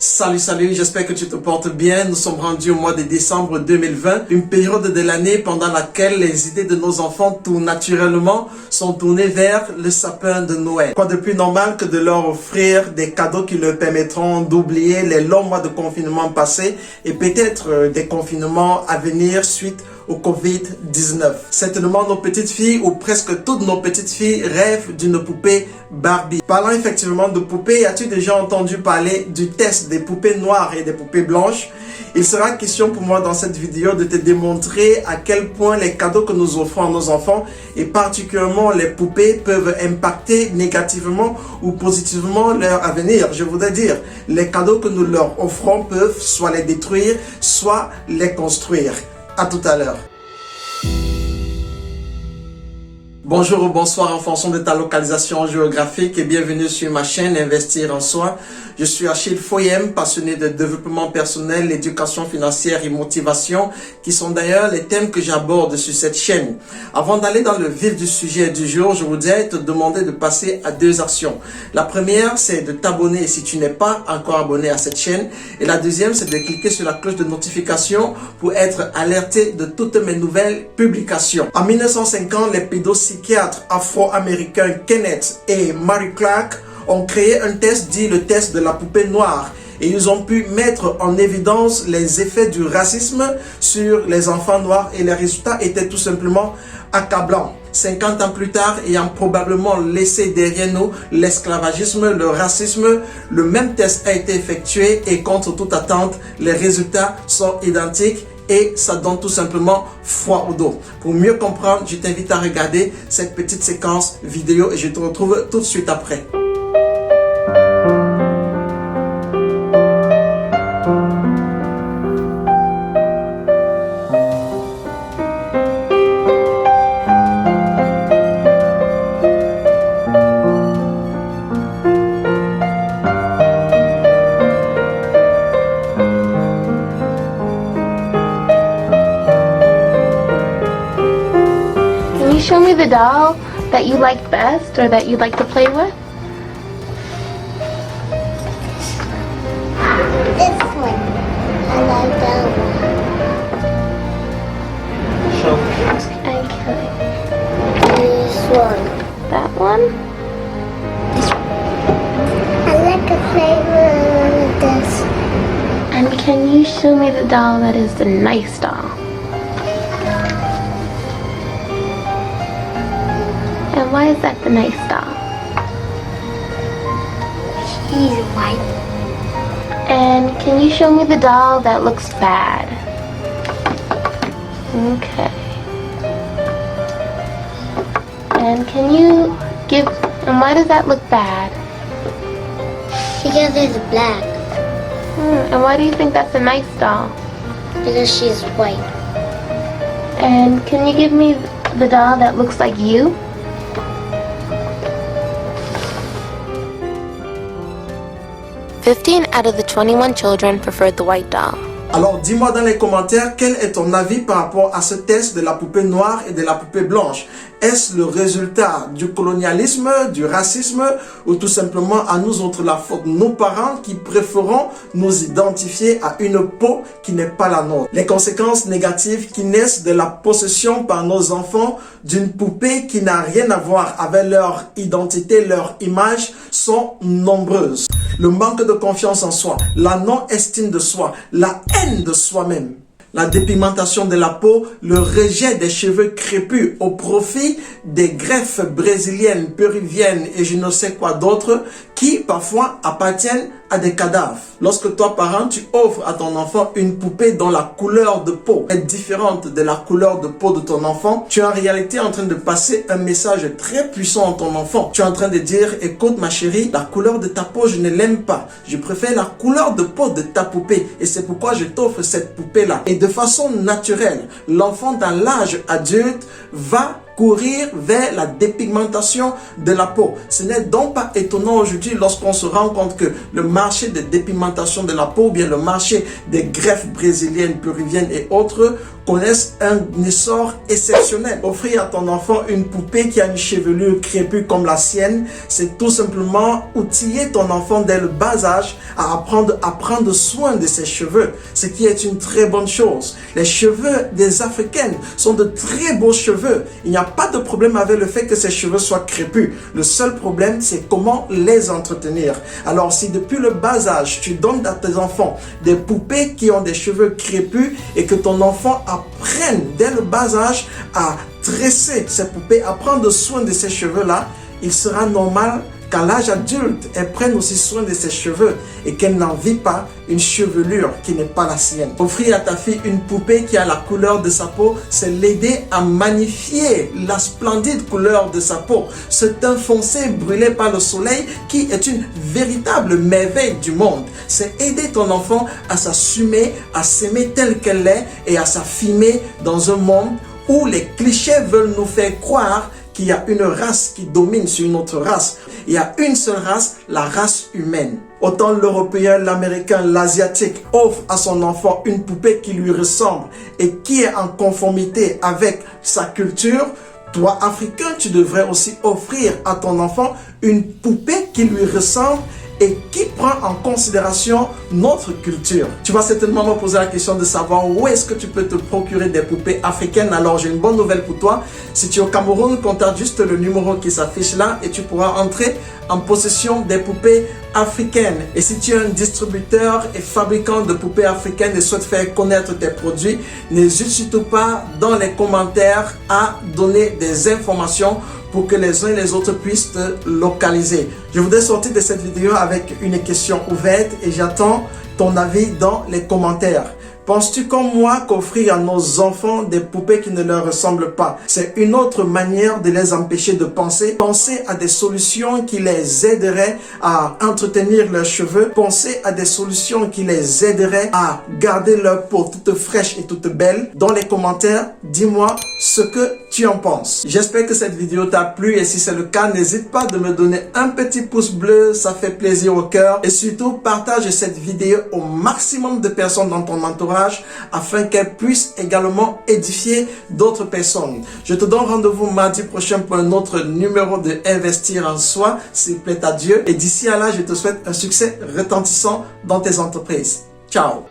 Salut, j'espère que tu te portes bien. Nous sommes rendus au mois de décembre 2020, une période de l'année pendant laquelle les idées de nos enfants tout naturellement sont tournées vers le sapin de Noël. Quoi de plus normal que de leur offrir des cadeaux qui leur permettront d'oublier les longs mois de confinement passés et peut-être des confinements à venir suite au Covid-19. Certainement, nos petites filles ou presque toutes nos petites filles rêvent d'une poupée Barbie. Parlant effectivement de poupées, as-tu déjà entendu parler du test des poupées noires et des poupées blanches? Il sera question pour moi dans cette vidéo de te démontrer à quel point les cadeaux que nous offrons à nos enfants et particulièrement les poupées peuvent impacter négativement ou positivement leur avenir. Je voudrais dire, les cadeaux que nous leur offrons peuvent soit les détruire, soit les construire. À tout à l'heure. Bonjour ou bonsoir en fonction de ta localisation géographique et bienvenue sur ma chaîne Investir en Soi. Je suis Achille Foyem, passionné de développement personnel, éducation financière et motivation, qui sont d'ailleurs les thèmes que j'aborde sur cette chaîne. Avant d'aller dans le vif du sujet du jour, je voudrais te demander de passer à deux actions. La première, c'est de t'abonner si tu n'es pas encore abonné à cette chaîne. Et la deuxième, c'est de cliquer sur la cloche de notification pour être alerté de toutes mes nouvelles publications. En 1950, les pédopsychiatres afro-américains Kenneth et Mary Clark ont créé un test dit le test de la poupée noire et ils ont pu mettre en évidence les effets du racisme sur les enfants noirs et les résultats étaient tout simplement accablants. 50 ans plus tard, ayant probablement laissé derrière nous l'esclavagisme, le racisme, le même test a été effectué et contre toute attente, les résultats sont identiques. Et ça donne tout simplement froid au dos. Pour mieux comprendre, je t'invite à regarder cette petite séquence vidéo et je te retrouve tout de suite après. Show me the doll that you like best or that you'd like to play with. This one. I like that one. Show me. Okay. This one. That one? I like a flavor of this. And can you show me the doll that is the nice doll? And why is that the nice doll? She's white. And can you show me the doll that looks bad? Okay. And can you give, and why does that look bad? Because it's black. And why do you think that's a nice doll? Because she's white. And can you give me the doll that looks like you? 15 out of the 21 children preferred the white doll. Alors, dis-moi dans les commentaires quel est ton avis par rapport à ce test de la poupée noire et de la poupée blanche. Est-ce le résultat du colonialisme, du racisme ou tout simplement à nous autres la faute, nos parents qui préférons nous identifier à une peau qui n'est pas la nôtre? Les conséquences négatives qui naissent de la possession par nos enfants d'une poupée qui n'a rien à voir avec leur identité, leur image sont nombreuses. Le manque de confiance en soi, la non-estime de soi, la haine de soi-même, la dépigmentation de la peau, le rejet des cheveux crépus au profit des greffes brésiliennes, péruviennes et je ne sais quoi d'autre qui parfois appartiennent à des cadavres. Lorsque toi, parent, tu offres à ton enfant une poupée dont la couleur de peau est différente de la couleur de peau de ton enfant, tu es en réalité en train de passer un message très puissant à ton enfant. Tu es en train de dire, écoute ma chérie, la couleur de ta peau, je ne l'aime pas. Je préfère la couleur de peau de ta poupée et c'est pourquoi je t'offre cette poupée-là. Et de façon naturelle, l'enfant dans l'âge adulte va courir vers la dépigmentation de la peau. Ce n'est donc pas étonnant aujourd'hui lorsqu'on se rend compte que le marché de dépigmentation de la peau ou bien le marché des greffes brésiliennes, péruviennes et autres connaissent un essor exceptionnel. Offrir à ton enfant une poupée qui a une chevelure crépue comme la sienne, c'est tout simplement outiller ton enfant dès le bas âge à prendre soin de ses cheveux, ce qui est une très bonne chose. Les cheveux des Africaines sont de très beaux cheveux. Il n'y a pas de problème avec le fait que ces cheveux soient crépus. Le seul problème, c'est comment les entretenir. Alors, si depuis le bas âge, tu donnes à tes enfants des poupées qui ont des cheveux crépus et que ton enfant apprenne dès le bas âge à tresser ces poupées, à prendre soin de ces cheveux-là, il sera normal qu'à l'âge adulte, elle prenne aussi soin de ses cheveux et qu'elle n'envie pas une chevelure qui n'est pas la sienne. Offrir à ta fille une poupée qui a la couleur de sa peau, c'est l'aider à magnifier la splendide couleur de sa peau. Ce teint foncé brûlé par le soleil qui est une véritable merveille du monde. C'est aider ton enfant à s'assumer, à s'aimer telle qu'elle est et à s'affirmer dans un monde où les clichés veulent nous faire croire qu'il y a une race qui domine sur une autre race. Il y a une seule race, la race humaine. Autant l'Européen, l'Américain, l'Asiatique offre à son enfant une poupée qui lui ressemble et qui est en conformité avec sa culture, toi, Africain, tu devrais aussi offrir à ton enfant une poupée qui lui ressemble et qui prend en considération notre culture. Tu vas certainement me poser la question de savoir où est-ce que tu peux te procurer des poupées africaines. Alors j'ai une bonne nouvelle pour toi. Si tu es au Cameroun, contacte juste le numéro qui s'affiche là et tu pourras entrer en possession des poupées africaines. Et si tu es un distributeur et fabricant de poupées africaines et souhaites faire connaître tes produits, n'hésite surtout pas dans les commentaires à donner des informations pour que les uns et les autres puissent te localiser. Je voudrais sortir de cette vidéo avec une question ouverte et j'attends ton avis dans les commentaires. Penses-tu comme moi qu'offrir à nos enfants des poupées qui ne leur ressemblent pas, c'est une autre manière de les empêcher de penser? Penser à des solutions qui les aideraient à entretenir leurs cheveux. Penser à des solutions qui les aideraient à garder leur peau toute fraîche et toute belle. Dans les commentaires, dis-moi ce que tu en penses. J'espère que cette vidéo t'a plu et si c'est le cas, n'hésite pas de me donner un petit pouce bleu, ça fait plaisir au cœur. Et surtout, partage cette vidéo au maximum de personnes dans ton entourage afin qu'elle puisse également édifier d'autres personnes. Je te donne rendez-vous mardi prochain pour un autre numéro de Investir en soi, s'il plaît à Dieu. Et d'ici à là, je te souhaite un succès retentissant dans tes entreprises. Ciao!